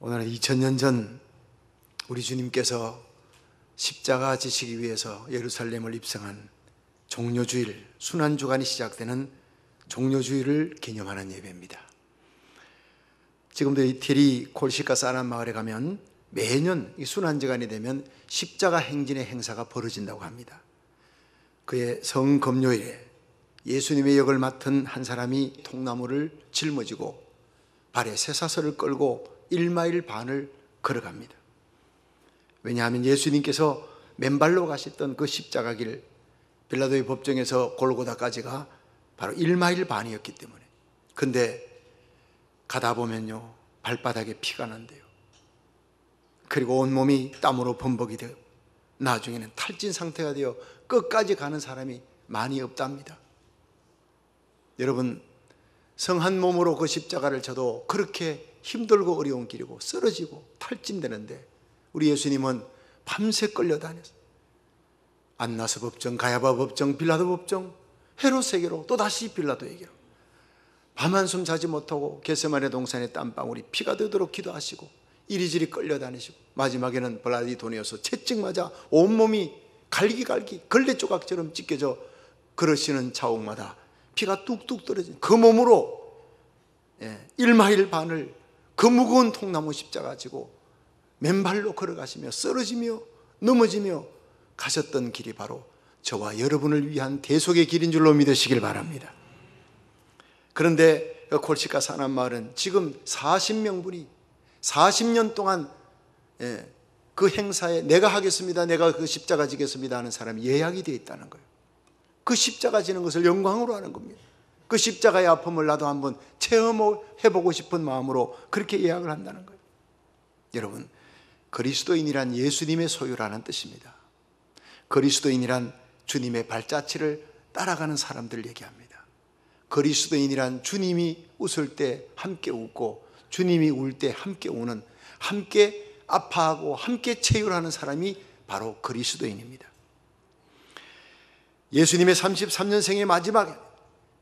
오늘은 2000년 전 우리 주님께서 십자가 지시기 위해서 예루살렘을 입성한 종료주일, 순환주간이 시작되는 종료주일을 기념하는 예배입니다. 지금도 이 테리 콜시카 사람 마을에 가면 매년 이 순환주간이 되면 십자가 행진의 행사가 벌어진다고 합니다. 그의 성검료일에 예수님의 역을 맡은 한 사람이 통나무를 짊어지고 발에 쇠사슬을 끌고 1마일 반을 걸어갑니다. 왜냐하면 예수님께서 맨발로 가셨던 그 십자가 길, 빌라도의 법정에서 골고다까지가 바로 1마일 반이었기 때문에. 근데 가다 보면요, 발바닥에 피가 난대요. 그리고 온몸이 땀으로 범벅이 되고 나중에는 탈진 상태가 되어 끝까지 가는 사람이 많이 없답니다. 여러분, 성한 몸으로 그 십자가를 져도 그렇게 힘들고 어려운 길이고 쓰러지고 탈진되는데 우리 예수님은 밤새 끌려다녔어요. 안나스 법정, 가야바 법정, 빌라도 법정, 헤롯에게로 또다시 빌라도에게로 밤 한숨 자지 못하고 겟세마네 동산에 땀방울이 피가 되도록 기도하시고 이리저리 끌려다니시고 마지막에는 블라디도니어서 채찍 맞아 온몸이 갈기갈기 걸레 조각처럼 찢겨져 걸으시는 자옥마다 피가 뚝뚝 떨어진 그 몸으로 1마일 반을 그 무거운 통나무 십자가 지고 맨발로 걸어가시며 쓰러지며 넘어지며 가셨던 길이 바로 저와 여러분을 위한 대속의 길인 줄로 믿으시길 바랍니다. 그런데 콜시카 사남마을은 지금 40명분이 40년 동안 그 행사에 내가 하겠습니다, 내가 그 십자가 지겠습니다 하는 사람이 예약이 되어 있다는 거예요. 그 십자가 지는 것을 영광으로 하는 겁니다. 그 십자가의 아픔을 나도 한번 체험해보고 싶은 마음으로 그렇게 예약을 한다는 거예요. 여러분, 그리스도인이란 예수님의 소유라는 뜻입니다. 그리스도인이란 주님의 발자취를 따라가는 사람들을 얘기합니다. 그리스도인이란 주님이 웃을 때 함께 웃고 주님이 울 때 함께 우는, 함께 아파하고 함께 체휼하는 사람이 바로 그리스도인입니다. 예수님의 33년생의 마지막에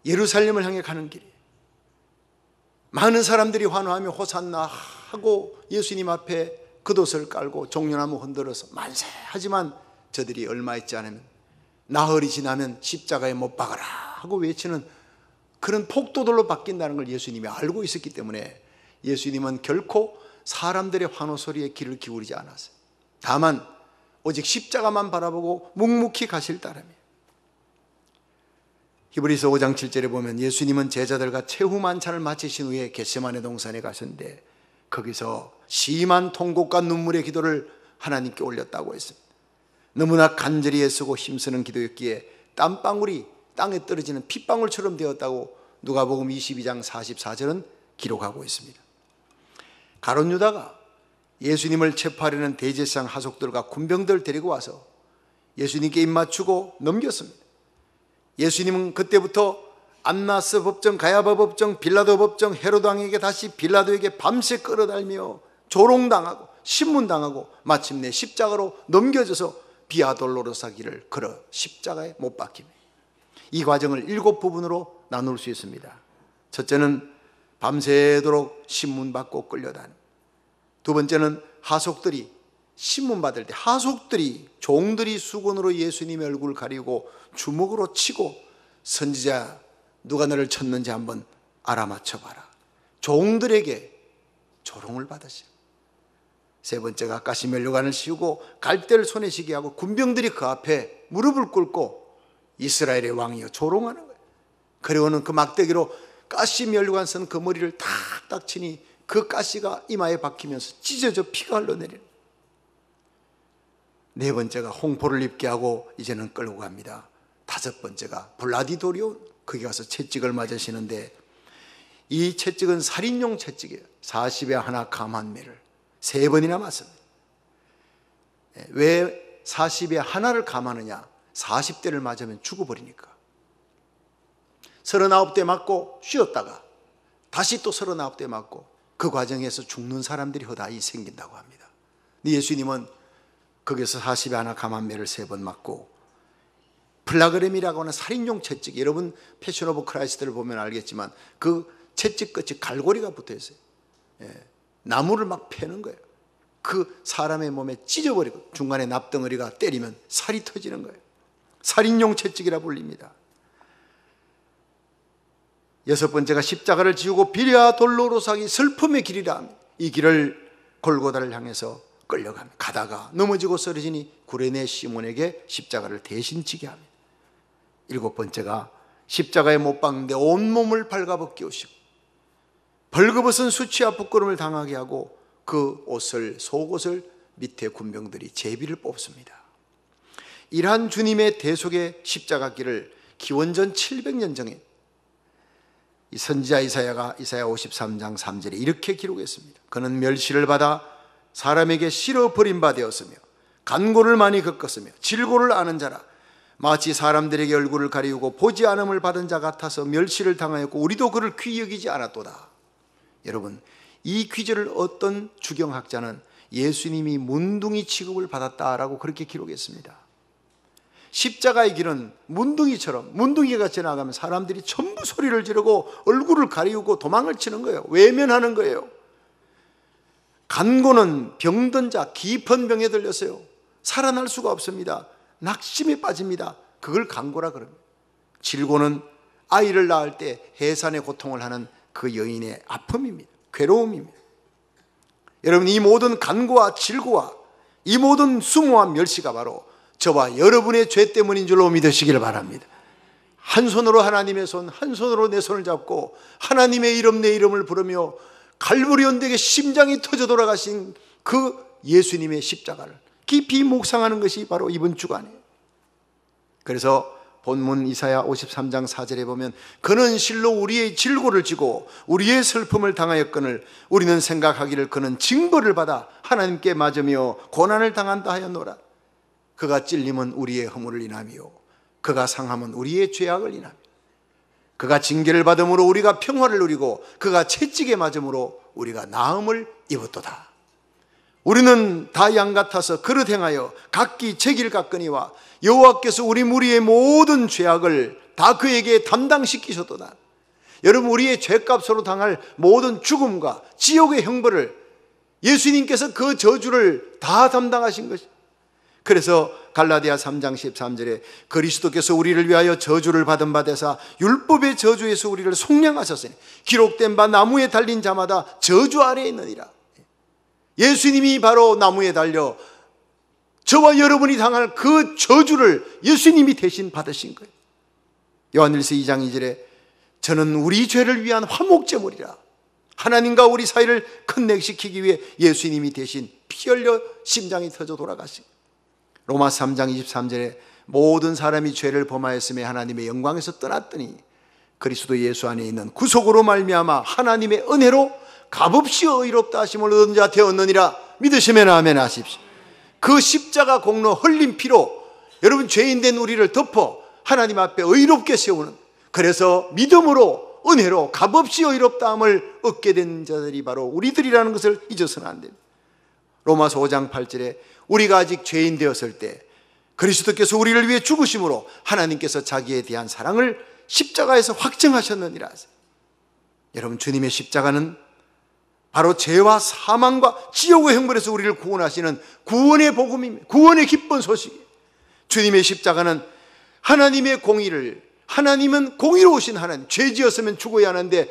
예루살렘을 향해 가는 길이 많은 사람들이 환호하며 호산나 하고 예수님 앞에 겉옷을 깔고 종려나무 흔들어서 만세 하지만 저들이 얼마 있지 않으면 나흘이 지나면 십자가에 못 박아라 하고 외치는 그런 폭도들로 바뀐다는 걸 예수님이 알고 있었기 때문에 예수님은 결코 사람들의 환호 소리에 귀를 기울이지 않았어요. 다만 오직 십자가만 바라보고 묵묵히 가실 따름이에요. 히브리서 5장 7절에 보면 예수님은 제자들과 최후 만찬을 마치신 후에 겟세마네 동산에 가셨는데 거기서 심한 통곡과 눈물의 기도를 하나님께 올렸다고 했습니다. 너무나 간절히 애쓰고 힘쓰는 기도였기에 땀방울이 땅에 떨어지는 핏방울처럼 되었다고 누가복음 22장 44절은 기록하고 있습니다. 가룟 유다가 예수님을 체포하려는 대제사장 하속들과 군병들 데리고 와서 예수님께 입맞추고 넘겼습니다. 예수님은 그때부터 안나스 법정, 가야바 법정, 빌라도 법정, 헤롯 왕에게 다시 빌라도에게 밤새 끌어달며 조롱당하고 신문당하고 마침내 십자가로 넘겨져서 비아 돌로로사 길을 걸어 십자가에 못 박힙니다. 이 과정을 7부분으로 나눌 수 있습니다. 첫째는 밤새도록 신문받고 끌려다니, 두 번째는 하속들이 신문받을 때 하속들이 종들이 수건으로 예수님의 얼굴을 가리고 주먹으로 치고 선지자 누가 너를 쳤는지 한번 알아맞혀봐라. 종들에게 조롱을 받으시고, 세 번째가 가시 면류관을 씌우고 갈대를 손에 쥐게 하고 군병들이 그 앞에 무릎을 꿇고 이스라엘의 왕이여 조롱하는 거예요. 그리고는 그 막대기로 가시 면류관 쓴 그 머리를 탁탁 치니 그 가시가 이마에 박히면서 찢어져 피가 흘러내리는 거예요. 네 번째가 홍포를 입게 하고 이제는 끌고 갑니다. 다섯 번째가 블라디도리온, 거기 가서 채찍을 맞으시는데 이 채찍은 살인용 채찍이에요. 40에 하나 감한 매를 3번이나 맞습니다. 왜 40에 하나를 감하느냐? 40대를 맞으면 죽어버리니까. 39대 맞고 쉬었다가 다시 또 39대 맞고 그 과정에서 죽는 사람들이 허다히 생긴다고 합니다. 근데 예수님은 거기서 40에 하나 감한 매를 3번 맞고 플라그램이라고 하는 살인용 채찍, 여러분 패션 오브 크라이스트를 보면 알겠지만 그 채찍 끝이 갈고리가 붙어 있어요. 나무를 막 패는 거예요. 그 사람의 몸에 찢어버리고 중간에 납덩어리가 때리면 살이 터지는 거예요. 살인용 채찍이라 불립니다. 여섯 번째가 십자가를 지우고 비랴 돌로로사기 슬픔의 길이라. 이 길을 골고다를 향해서 끌려갑니다. 가다가 넘어지고 쓰러지니 구레네 시몬에게 십자가를 대신 지게 합니다. 일곱 번째가 십자가에 못 박는데 온몸을 발가벗기우시고 벌거벗은 수치와 부끄러움을 당하게 하고 그 옷을, 속옷을 밑에 군병들이 제비를 뽑습니다. 이러한 주님의 대속의 십자가 길을 기원전 700년 전에 이 선지자 이사야 53장 3절에 이렇게 기록했습니다. 그는 멸시를 받아 사람에게 실어 버림바 되었으며 간고를 많이 겪었으며 질고를 아는 자라. 마치 사람들에게 얼굴을 가리우고 보지 않음을 받은 자 같아서 멸시를 당하였고 우리도 그를 귀히 여기지 않았도다. 여러분, 이 귀절을 어떤 주경학자는 예수님이 문둥이 취급을 받았다라고 그렇게 기록했습니다. 십자가의 길은 문둥이처럼, 문둥이가 지나가면 사람들이 전부 소리를 지르고 얼굴을 가리우고 도망을 치는 거예요. 외면하는 거예요. 간고는 병든 자, 깊은 병에 들렸어요. 살아날 수가 없습니다. 낙심에 빠집니다. 그걸 간고라 그럽니다. 질고는 아이를 낳을 때 해산의 고통을 하는 그 여인의 아픔입니다. 괴로움입니다. 여러분, 이 모든 간고와 질고와 이 모든 수모와 멸시가 바로 저와 여러분의 죄 때문인 줄로 믿으시길 바랍니다. 한 손으로 하나님의 손, 한 손으로 내 손을 잡고 하나님의 이름, 내 이름을 부르며 갈보리 언덕에 심장이 터져 돌아가신 그 예수님의 십자가를 깊이 묵상하는 것이 바로 이번 주간이에요. 그래서 본문 이사야 53장 4절에 보면 그는 실로 우리의 질고를 지고 우리의 슬픔을 당하였거늘 우리는 생각하기를 그는 징벌을 받아 하나님께 맞으며 고난을 당한다 하였노라. 그가 찔림은 우리의 허물을 인하며 그가 상함은 우리의 죄악을 인하며 그가 징계를 받음으로 우리가 평화를 누리고 그가 채찍에 맞음으로 우리가 나음을 입었도다. 우리는 다 양 같아서 그릇 행하여 각기 제 길 갔거니와 여호와께서 우리 무리의 모든 죄악을 다 그에게 담당시키셨도다. 여러분, 우리의 죄값으로 당할 모든 죽음과 지옥의 형벌을 예수님께서 그 저주를 다 담당하신 것입니다. 그래서 갈라디아 3장 13절에 그리스도께서 우리를 위하여 저주를 받은 바 되사 율법의 저주에서 우리를 속량하셨으니 기록된 바 나무에 달린 자마다 저주 아래에 있느니라. 예수님이 바로 나무에 달려 저와 여러분이 당할 그 저주를 예수님이 대신 받으신 거예요. 요한일서 2장 2절에 저는 우리 죄를 위한 화목제물이라. 하나님과 우리 사이를 커넥시키기 위해 예수님이 대신 피 흘려 심장이 터져 돌아가신 거예요. 로마 3장 23절에 모든 사람이 죄를 범하였음에 하나님의 영광에서 떠났더니 그리스도 예수 안에 있는 구속으로 말미암아 하나님의 은혜로 값없이 의롭다 하심을 얻은 자 되었느니라. 믿으시면 아멘 하십시오. 그 십자가 공로 흘린 피로 여러분 죄인된 우리를 덮어 하나님 앞에 의롭게 세우는, 그래서 믿음으로 은혜로 값없이 의롭다함을 얻게 된 자들이 바로 우리들이라는 것을 잊어서는 안 됩니다. 로마서 5장 8절에 우리가 아직 죄인 되었을 때 그리스도께서 우리를 위해 죽으심으로 하나님께서 자기에 대한 사랑을 십자가에서 확증하셨느니라. 여러분, 주님의 십자가는 바로 죄와 사망과 지옥의 형벌에서 우리를 구원하시는 구원의 복음입니다. 구원의 기쁜 소식이에요. 주님의 십자가는 하나님의 공의를, 하나님은 공의로우신 하나님, 죄 지었으면 죽어야 하는데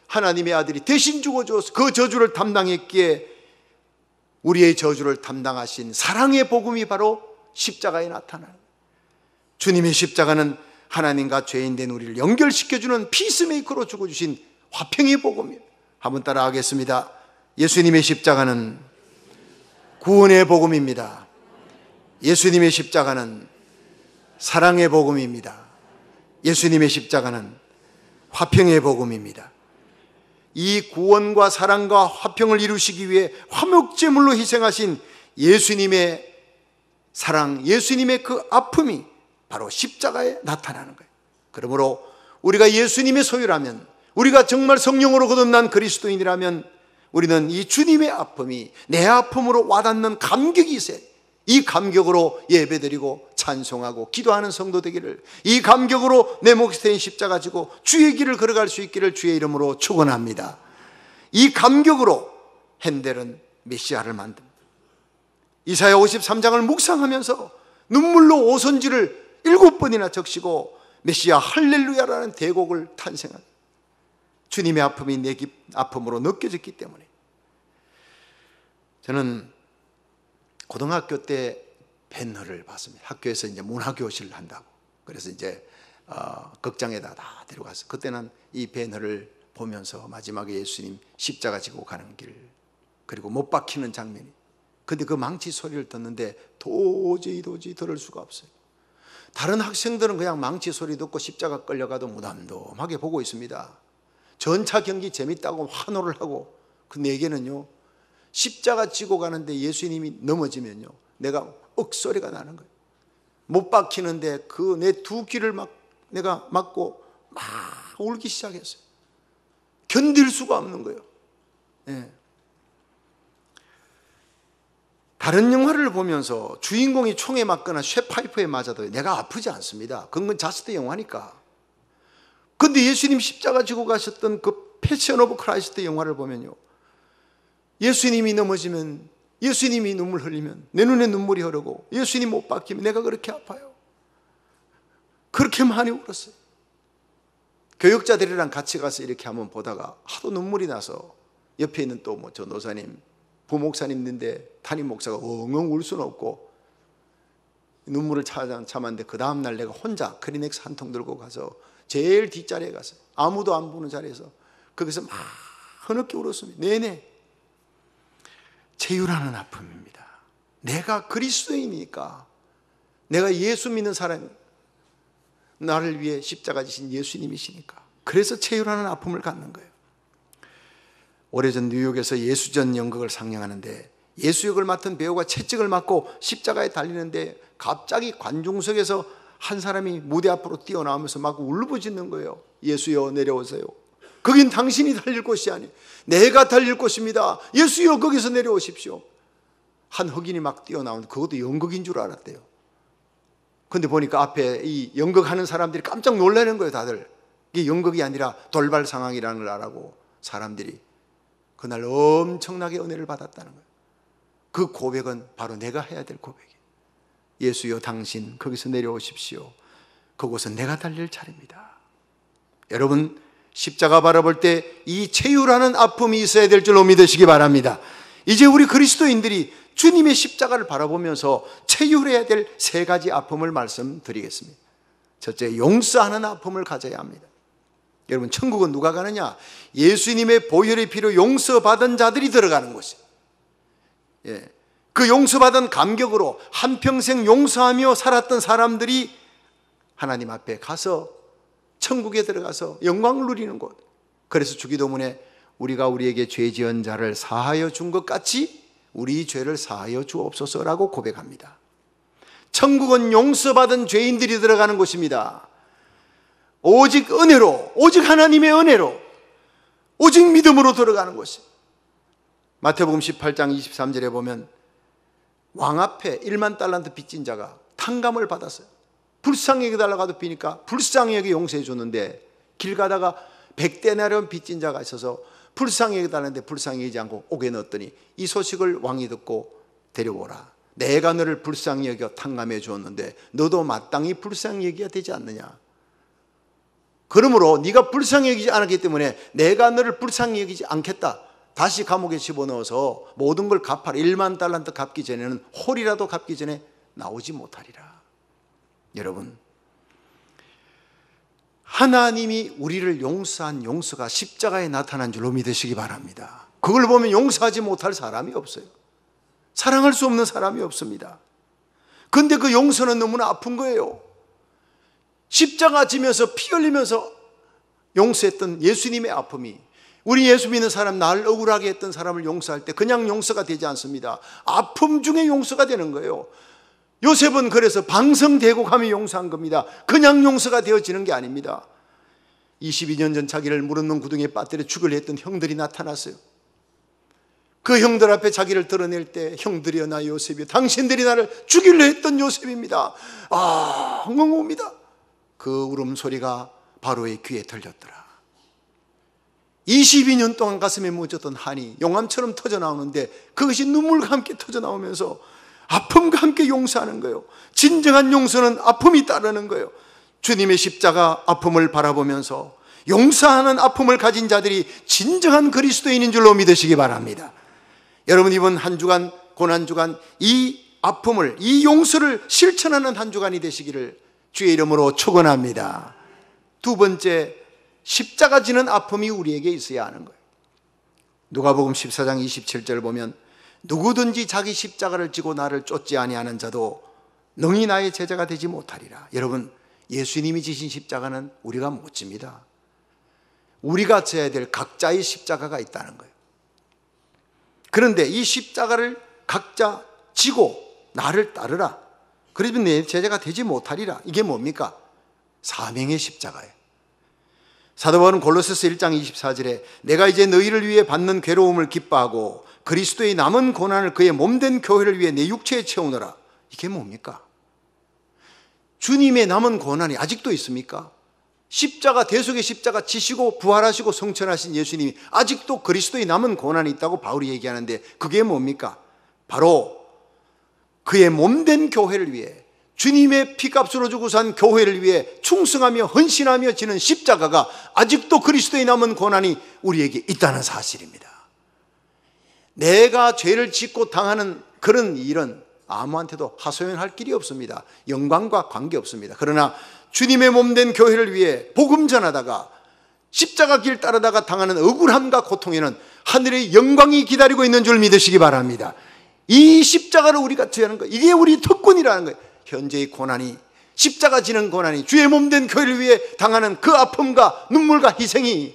하나님의 아들이 대신 죽어주어서 그 저주를 담당했기에 우리의 저주를 담당하신 사랑의 복음이 바로 십자가에 나타나는 거예요. 주님의 십자가는 하나님과 죄인 된 우리를 연결시켜주는 피스메이커로 죽어주신 화평의 복음이에요. 한번 따라 하겠습니다. 예수님의 십자가는 구원의 복음입니다. 예수님의 십자가는 사랑의 복음입니다. 예수님의 십자가는 화평의 복음입니다. 이 구원과 사랑과 화평을 이루시기 위해 화목제물로 희생하신 예수님의 사랑, 예수님의 그 아픔이 바로 십자가에 나타나는 거예요. 그러므로 우리가 예수님의 소유라면, 우리가 정말 성령으로 거듭난 그리스도인이라면 우리는 이 주님의 아픔이 내 아픔으로 와닿는 감격이 있어요. 이 감격으로 예배드리고 찬송하고 기도하는 성도 되기를, 이 감격으로 내 몫이 된 십자가 지고 주의 길을 걸어갈 수 있기를 주의 이름으로 축원합니다. 이 감격으로 핸델은 메시아를 만듭니다. 이사야 53장을 묵상하면서 눈물로 오선지를 7번이나 적시고 메시아 할렐루야라는 대곡을 탄생합니다. 주님의 아픔이 내 아픔으로 느껴졌기 때문에. 저는 고등학교 때 벤허를 봤습니다. 학교에서 이제 문화교실을 한다고. 그래서 이제 극장에다 다 데려가서 그때는 이 벤허를 보면서 마지막에 예수님 십자가 지고 가는 길, 그리고 못 박히는 장면이. 근데 그 망치 소리를 듣는데 도저히 들을 수가 없어요. 다른 학생들은 그냥 망치 소리 듣고 십자가 끌려가도 무덤덤하게 보고 있습니다. 전차 경기 재밌다고 환호를 하고, 그 내게는요, 십자가 지고 가는데 예수님이 넘어지면요, 내가 억소리가 나는 거예요. 못 박히는데 그 내 두 귀를 내가 막고 막 울기 시작했어요. 견딜 수가 없는 거예요. 네. 다른 영화를 보면서 주인공이 총에 맞거나 쇠파이프에 맞아도 내가 아프지 않습니다. 그건 자스트 영화니까. 근데 예수님 십자가 지고 가셨던 그 패션 오브 크라이스트 영화를 보면요, 예수님이 넘어지면, 예수님이 눈물 흘리면 내 눈에 눈물이 흐르고, 예수님 못 박히면 내가 그렇게 아파요. 그렇게 많이 울었어요. 교육자들이랑 같이 가서 이렇게 한번 보다가 하도 눈물이 나서 옆에 있는 또 뭐 전도사님, 부목사님 있는데 담임 목사가 엉엉 울 수는 없고 눈물을 참았는데, 그 다음날 내가 혼자 크리넥스 한 통 들고 가서 제일 뒷자리에 갔어요. 아무도 안 보는 자리에서 거기서 막 흐느끼 울었습니다. 내내. 체유라는 아픔입니다. 내가 그리스도인이니까, 내가 예수 믿는 사람이, 나를 위해 십자가 지신 예수님이시니까, 그래서 체유라는 아픔을 갖는 거예요. 오래전 뉴욕에서 예수전 연극을 상영하는데 예수 역을 맡은 배우가 채찍을 맞고 십자가에 달리는데 갑자기 관중석에서 한 사람이 무대 앞으로 뛰어나오면서 막 울부짖는 거예요. 예수여 내려오세요. 거긴 당신이 달릴 곳이 아니에요. 내가 달릴 곳입니다. 예수여 거기서 내려오십시오. 한 흑인이 막 뛰어나오는데 그것도 연극인 줄 알았대요. 근데 보니까 앞에 이 연극하는 사람들이 깜짝 놀라는 거예요. 다들 이게 연극이 아니라 돌발 상황이라는 걸 알고 사람들이 그날 엄청나게 은혜를 받았다는 거예요. 그 고백은 바로 내가 해야 될 고백이에요. 예수여 당신 거기서 내려오십시오. 그곳은 내가 달릴 차례입니다. 여러분, 십자가 바라볼 때 이 체유라는 아픔이 있어야 될 줄로 믿으시기 바랍니다. 이제 우리 그리스도인들이 주님의 십자가를 바라보면서 체유해야 될 3가지 아픔을 말씀드리겠습니다. 첫째, 용서하는 아픔을 가져야 합니다. 여러분, 천국은 누가 가느냐? 예수님의 보혈의 피로 용서받은 자들이 들어가는 곳이에요. 예. 그 용서받은 감격으로 한평생 용서하며 살았던 사람들이 하나님 앞에 가서 천국에 들어가서 영광을 누리는 곳. 그래서 주기도문에 우리가 우리에게 죄 지은 자를 사하여 준 것 같이 우리 죄를 사하여 주옵소서라고 고백합니다. 천국은 용서받은 죄인들이 들어가는 곳입니다. 오직 은혜로, 오직 하나님의 은혜로, 오직 믿음으로 들어가는 곳이에요. 마태복음 18장 23절에 보면 왕 앞에 1만 달란트 빚진 자가 탕감을 받았어요. 불쌍히 여겨달라고 비니까 불쌍히 여겨 용서해 줬는데, 길 가다가 100데나리온 빚진 자가 있어서 불쌍히 여겨달라는데 불쌍히 여기지 않고 옥에 넣었더니 이 소식을 왕이 듣고 데려오라. 내가 너를 불쌍히 여겨 탕감해 주었는데 너도 마땅히 불쌍히 여겨야 되지 않느냐. 그러므로 네가 불쌍히 여기지 않았기 때문에 내가 너를 불쌍히 여기지 않겠다. 다시 감옥에 집어넣어서 모든 걸 갚아라. 1만 달란트 갚기 전에는 홀이라도 갚기 전에 나오지 못하리라. 여러분, 하나님이 우리를 용서한 용서가 십자가에 나타난 줄로 믿으시기 바랍니다. 그걸 보면 용서하지 못할 사람이 없어요. 사랑할 수 없는 사람이 없습니다. 그런데 그 용서는 너무나 아픈 거예요. 십자가 지면서 피 흘리면서 용서했던 예수님의 아픔이, 우리 예수 믿는 사람, 날 억울하게 했던 사람을 용서할 때 그냥 용서가 되지 않습니다. 아픔 중에 용서가 되는 거예요. 요셉은 그래서 방성대곡하며 용서한 겁니다. 그냥 용서가 되어지는 게 아닙니다. 22년 전 자기를 물없는 구덩이에 빠뜨려 죽으려 했던 형들이 나타났어요. 그 형들 앞에 자기를 드러낼 때, 형들이여 나 요셉이여, 당신들이 나를 죽이려 했던 요셉입니다. 엉엉 웁니다. 그 울음소리가 바로의 귀에 들렸더라. 22년 동안 가슴에 묻었던 한이 용암처럼 터져나오는데 그것이 눈물과 함께 터져나오면서 아픔과 함께 용서하는 거예요. 진정한 용서는 아픔이 따르는 거예요. 주님의 십자가 아픔을 바라보면서 용서하는 아픔을 가진 자들이 진정한 그리스도인인 줄로 믿으시기 바랍니다. 여러분, 이번 한 주간, 고난주간, 이 아픔을, 이 용서를 실천하는 한 주간이 되시기를 주의 이름으로 축원합니다. 두 번째, 십자가 지는 아픔이 우리에게 있어야 하는 거예요. 누가복음 14장 27절 보면 누구든지 자기 십자가를 지고 나를 쫓지 아니하는 자도 능히 나의 제자가 되지 못하리라. 여러분, 예수님이 지신 십자가는 우리가 못 집니다. 우리가 져야 될 각자의 십자가가 있다는 거예요. 그런데 이 십자가를 각자 지고 나를 따르라. 그러면 내 제자가 되지 못하리라. 이게 뭡니까? 사명의 십자가예요. 사도 바울은 골로새서 1장 24절에 내가 이제 너희를 위해 받는 괴로움을 기뻐하고 그리스도의 남은 고난을 그의 몸된 교회를 위해 내 육체에 채우노라. 이게 뭡니까? 주님의 남은 고난이 아직도 있습니까? 십자가, 대속의 십자가 지시고 부활하시고 성천하신 예수님이 아직도 그리스도의 남은 고난이 있다고 바울이 얘기하는데 그게 뭡니까? 바로 그의 몸된 교회를 위해, 주님의 피값으로 주고 산 교회를 위해 충성하며 헌신하며 지는 십자가가 아직도 그리스도의 남은 고난이 우리에게 있다는 사실입니다. 내가 죄를 짓고 당하는 그런 일은 아무한테도 하소연할 길이 없습니다. 영광과 관계없습니다. 그러나 주님의 몸된 교회를 위해 복음 전하다가 십자가 길 따르다가 당하는 억울함과 고통에는 하늘의 영광이 기다리고 있는 줄 믿으시기 바랍니다. 이 십자가를 우리가 져야 하는 거예요. 이게 우리 특권이라는 거예요. 현재의 고난이, 십자가 지는 고난이, 주의 몸된 교회를 위해 당하는 그 아픔과 눈물과 희생이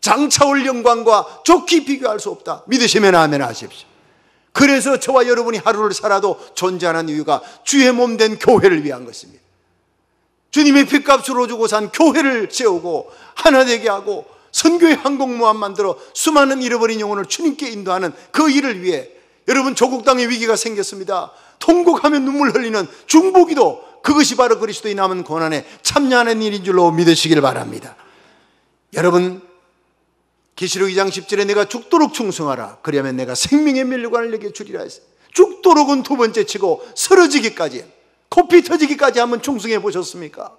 장차 올 영광과 좋게 비교할 수 없다. 믿으시면 아멘 하십시오. 그래서 저와 여러분이 하루를 살아도 존재하는 이유가 주의 몸된 교회를 위한 것입니다. 주님의 핏값으로 주고 산 교회를 세우고 하나 되게 하고 선교의 항공모함 만들어 수많은 잃어버린 영혼을 주님께 인도하는 그 일을 위해 여러분, 조국 땅에 위기가 생겼습니다. 통곡하며 눈물 흘리는 중보기도, 그것이 바로 그리스도의 남은 고난에 참여하는 일인 줄로 믿으시길 바랍니다. 여러분, 계시록 2장 10절에 내가 죽도록 충성하라. 그리하면 내가 생명의 면류관을 내게 주리라 했어요. 죽도록은 두 번째 치고 쓰러지기까지, 코피 터지기까지 한번 충성해 보셨습니까?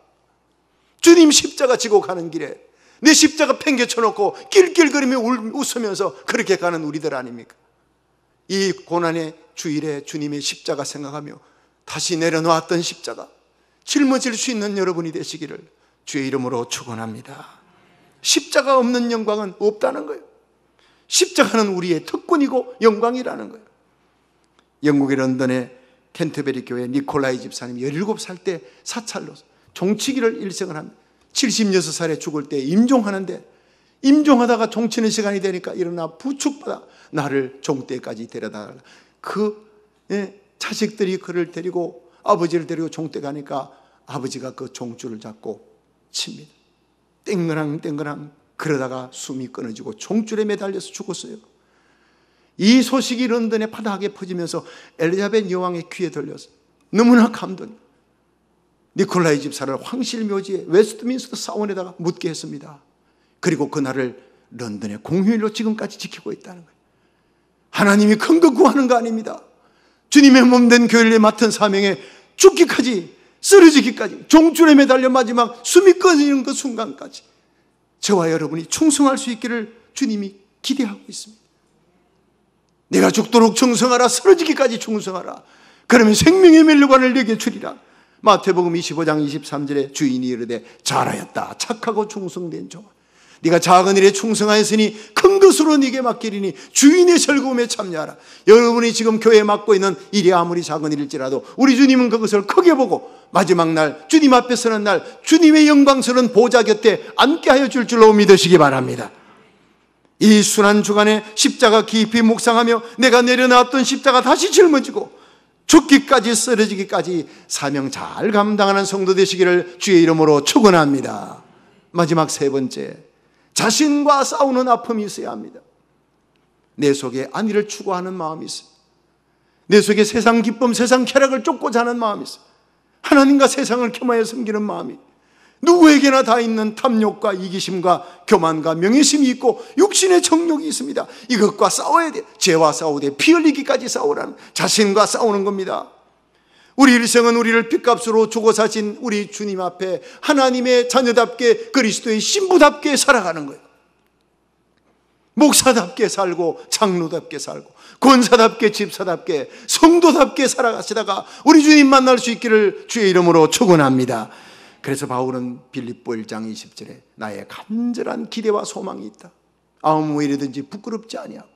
주님 십자가 지고 가는 길에 내 십자가 팽개쳐놓고 낄낄거리며 웃으면서 그렇게 가는 우리들 아닙니까? 이 고난의 주일에 주님의 십자가 생각하며 다시 내려놓았던 십자가 짊어질 수 있는 여러분이 되시기를 주의 이름으로 축원합니다. 십자가 없는 영광은 없다는 거예요. 십자가는 우리의 특권이고 영광이라는 거예요. 영국의 런던의 캔터베리 교회 니콜라이 집사님이 17살 때 사찰로 종치기를 일생을 합니다. 76살에 죽을 때 임종하는데, 임종하다가 종치는 시간이 되니까 일어나 부축받아 나를 종대까지 데려다 달라. 자식들이 그를 데리고, 아버지를 데리고 종대 가니까 아버지가 그 종줄을 잡고 칩니다. 땡그랑 그러다가 숨이 끊어지고 종줄에 매달려서 죽었어요. 이 소식이 런던의 바닥에 퍼지면서 엘리자벳 여왕의 귀에 들려서 너무나 감동. 니콜라이 집사를 황실묘지에 웨스트민스터 사원에다가 묻게 했습니다. 그리고 그날을 런던의 공휴일로 지금까지 지키고 있다는 거예요. 하나님이 큰 거 구하는 거 아닙니다. 주님의 몸된 교회를 맡은 사명에 죽기까지, 쓰러지기까지, 종줄에 매달려 마지막 숨이 끊어지는 그 순간까지 저와 여러분이 충성할 수 있기를 주님이 기대하고 있습니다. 내가 죽도록 충성하라, 쓰러지기까지 충성하라. 그러면 생명의 면류관을 내게 주리라. 마태복음 25장 23절에 주인이 이르되 잘하였다, 착하고 충성된 종아, 네가 작은 일에 충성하였으니 큰 것으로 네게 맡기리니 주인의 즐거움에 참여하라. 여러분이 지금 교회에 맡고 있는 일이 아무리 작은 일일지라도 우리 주님은 그것을 크게 보고 마지막 날 주님 앞에 서는 날 주님의 영광스러운 보좌 곁에 앉게 하여 줄 줄로 믿으시기 바랍니다. 이 순환 주간에 십자가 깊이 묵상하며 내가 내려놨던 십자가 다시 짊어지고 죽기까지, 쓰러지기까지 사명 잘 감당하는 성도 되시기를 주의 이름으로 축원합니다. 마지막 세 번째, 자신과 싸우는 아픔이 있어야 합니다. 내 속에 안위를 추구하는 마음이 있어요. 내 속에 세상 기쁨, 세상 쾌락을 쫓고자 하는 마음이 있어요. 하나님과 세상을 겸하여 섬기는 마음이, 누구에게나 다 있는 탐욕과 이기심과 교만과 명예심이 있고 육신의 정욕이 있습니다. 이것과 싸워야 돼. 죄와 싸우되 피 흘리기까지 싸우라는, 자신과 싸우는 겁니다. 우리 일생은 우리를 핏값으로 주고 사신 우리 주님 앞에 하나님의 자녀답게, 그리스도의 신부답게 살아가는 거예요. 목사답게 살고 장로답게 살고 권사답게 집사답게 성도답게 살아가시다가 우리 주님 만날 수 있기를 주의 이름으로 축원합니다. 그래서 바울은 빌립보 1장 20절에 나의 간절한 기대와 소망이 있다. 아무 일이든지 부끄럽지 아니하고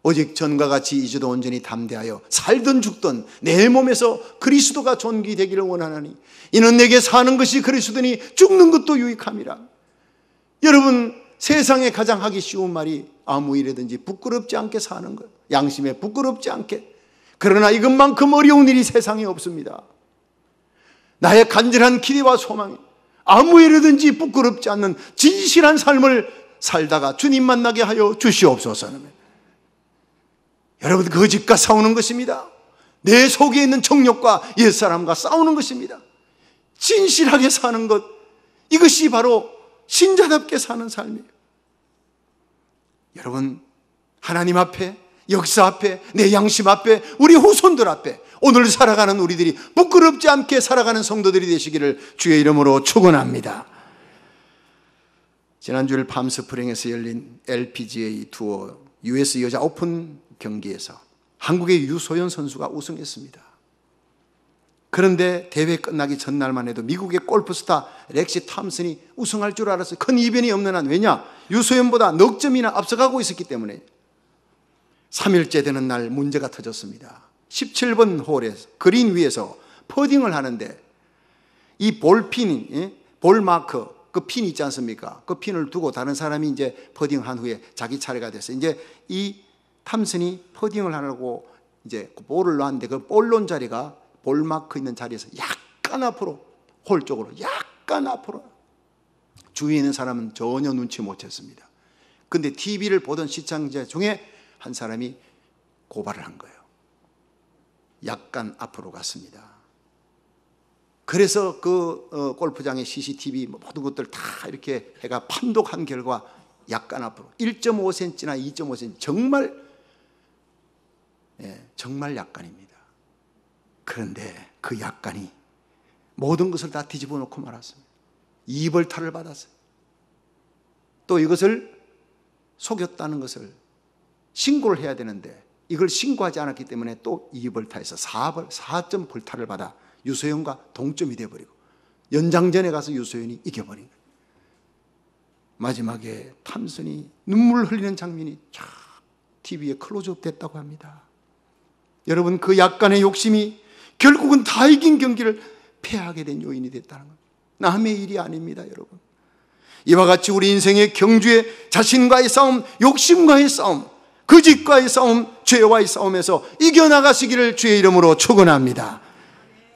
오직 전과 같이 이제도 온전히 담대하여 살든 죽든 내 몸에서 그리스도가 존귀되기를 원하나니 이는 내게 사는 것이 그리스도니 죽는 것도 유익함이라. 여러분, 세상에 가장 하기 쉬운 말이 아무 일이든지 부끄럽지 않게 사는 것, 양심에 부끄럽지 않게. 그러나 이것만큼 어려운 일이 세상에 없습니다. 나의 간절한 기대와 소망이 아무 일이든지 부끄럽지 않는 진실한 삶을 살다가 주님 만나게 하여 주시옵소서. 여러분, 거짓과 싸우는 것입니다. 내 속에 있는 정욕과 옛사람과 싸우는 것입니다. 진실하게 사는 것, 이것이 바로 신자답게 사는 삶이에요. 여러분, 하나님 앞에, 역사 앞에, 내 양심 앞에, 우리 후손들 앞에 오늘 살아가는 우리들이 부끄럽지 않게 살아가는 성도들이 되시기를 주의 이름으로 축원합니다. 지난주일 팜스프링에서 열린 LPGA 투어 US 여자 오픈 경기에서 한국의 유소연 선수가 우승했습니다. 그런데 대회 끝나기 전날만 해도 미국의 골프스타 렉시 탐슨이 우승할 줄 알았어요. 큰 이변이 없는 한. 왜냐? 유소연보다 넉 점이나 앞서가고 있었기 때문에. 3일째 되는 날 문제가 터졌습니다. 17번 홀에 그린 위에서 퍼딩을 하는데 이 볼핀, 볼마커, 그 핀 있지 않습니까? 그 핀을 두고 다른 사람이 이제 퍼딩한 후에 자기 차례가 됐어요. 이제 이 탐슨이 퍼딩을 하려고 이제 볼을 놨는데 그 볼 놓은 자리가 볼마크 있는 자리에서 약간 앞으로, 홀 쪽으로 약간 앞으로. 주위에 있는 사람은 전혀 눈치 못 챘습니다. 근데 TV를 보던 시청자 중에 한 사람이 고발을 한 거예요. 약간 앞으로 갔습니다. 그래서 그 골프장의 CCTV 모든 것들 다 이렇게 해가 판독한 결과 약간 앞으로 1.5cm나 2.5cm 정말 약간입니다. 그런데 그 약간이 모든 것을 다 뒤집어 놓고 말았습니다. 이벌타를 받았어요. 또 이것을 속였다는 것을 신고를 해야 되는데 이걸 신고하지 않았기 때문에 또 이벌타에서 4점 벌타를 받아 유소연과 동점이 되어버리고 연장전에 가서 유소연이 이겨버린 거예요. 마지막에 탐슨이 눈물 흘리는 장면이 쫙 TV에 클로즈업 됐다고 합니다. 여러분, 그 약간의 욕심이 결국은 다 이긴 경기를 패하게 된 요인이 됐다는 겁니다. 남의 일이 아닙니다, 여러분. 이와 같이 우리 인생의 경주에 자신과의 싸움, 욕심과의 싸움, 거짓과의 싸움, 죄와의 싸움에서 이겨나가시기를 주의 이름으로 축원합니다.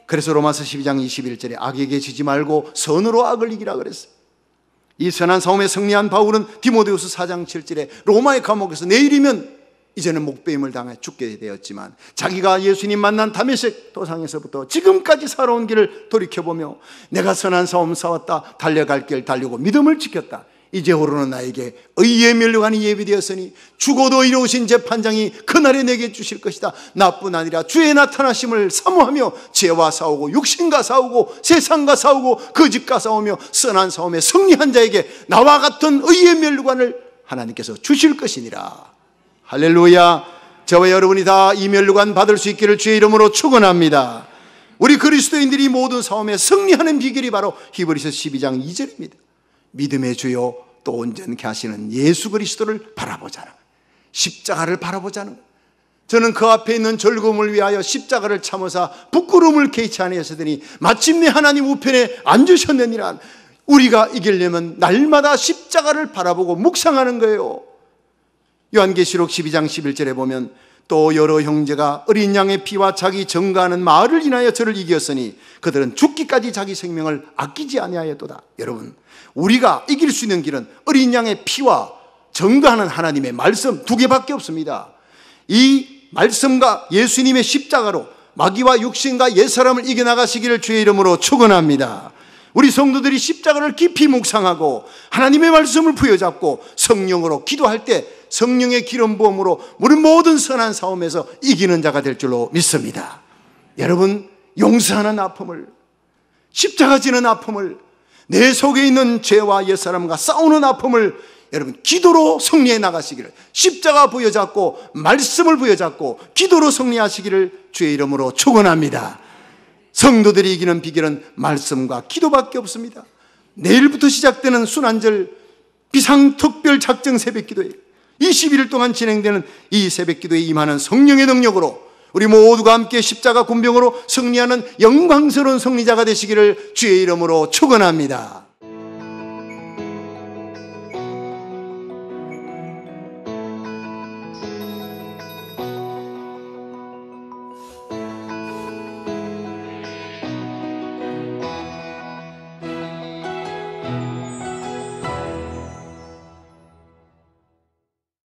그래서 로마서 12장 21절에 악에게 지지 말고 선으로 악을 이기라 그랬어요. 이 선한 싸움에 승리한 바울은 디모데후서 4장 7절에 로마의 감옥에서 내일이면 이제는 목배임을 당해 죽게 되었지만 자기가 예수님 만난 다메섹 도상에서부터 지금까지 살아온 길을 돌이켜보며 내가 선한 싸움 싸웠다, 달려갈 길 달리고 믿음을 지켰다. 이제후로는 나에게 의의 면류관이 예비되었으니 죽어도 이루신 재판장이 그날에 내게 주실 것이다. 나뿐 아니라 주의 나타나심을 사모하며 죄와 싸우고 육신과 싸우고 세상과 싸우고 거짓과 싸우며 선한 싸움에 승리한 자에게 나와 같은 의의 면류관을 하나님께서 주실 것이니라. 할렐루야. 저와 여러분이 다 이 면류관 받을 수 있기를 주의 이름으로 축원합니다. 우리 그리스도인들이 모든 싸움에 승리하는 비결이 바로 히브리서 12장 2절입니다. 믿음의 주요 또 온전케 하시는 예수 그리스도를 바라보자는, 십자가를 바라보자는. 저는 그 앞에 있는 즐거움을 위하여 십자가를 참으사 부끄러움을 개의치 아니하시더니 마침내 하나님 우편에 앉으셨느니라. 우리가 이기려면 날마다 십자가를 바라보고 묵상하는 거예요. 요한계시록 12장 11절에 보면 또 여러 형제가 어린 양의 피와 자기 증거하는 말을 인하여 저를 이겼으니 그들은 죽기까지 자기 생명을 아끼지 아니하였도다. 여러분, 우리가 이길 수 있는 길은 어린 양의 피와 증거하는 하나님의 말씀 두 개밖에 없습니다. 이 말씀과 예수님의 십자가로 마귀와 육신과 옛사람을 이겨나가시기를 주의 이름으로 축원합니다. 우리 성도들이 십자가를 깊이 묵상하고 하나님의 말씀을 부여잡고 성령으로 기도할 때 성령의 기름 부음으로 우리 모든 선한 싸움에서 이기는 자가 될 줄로 믿습니다. 여러분, 용서하는 아픔을, 십자가 지는 아픔을, 내 속에 있는 죄와 옛사람과 싸우는 아픔을 여러분 기도로 승리해 나가시기를, 십자가 부여잡고 말씀을 부여잡고 기도로 승리하시기를 주의 이름으로 축원합니다. 성도들이 이기는 비결은 말씀과 기도밖에 없습니다. 내일부터 시작되는 순환절 비상특별 작정 새벽기도에 21일 동안 진행되는 이 새벽기도에 임하는 성령의 능력으로 우리 모두가 함께 십자가 군병으로 승리하는 영광스러운 승리자가 되시기를 주의 이름으로 축원합니다.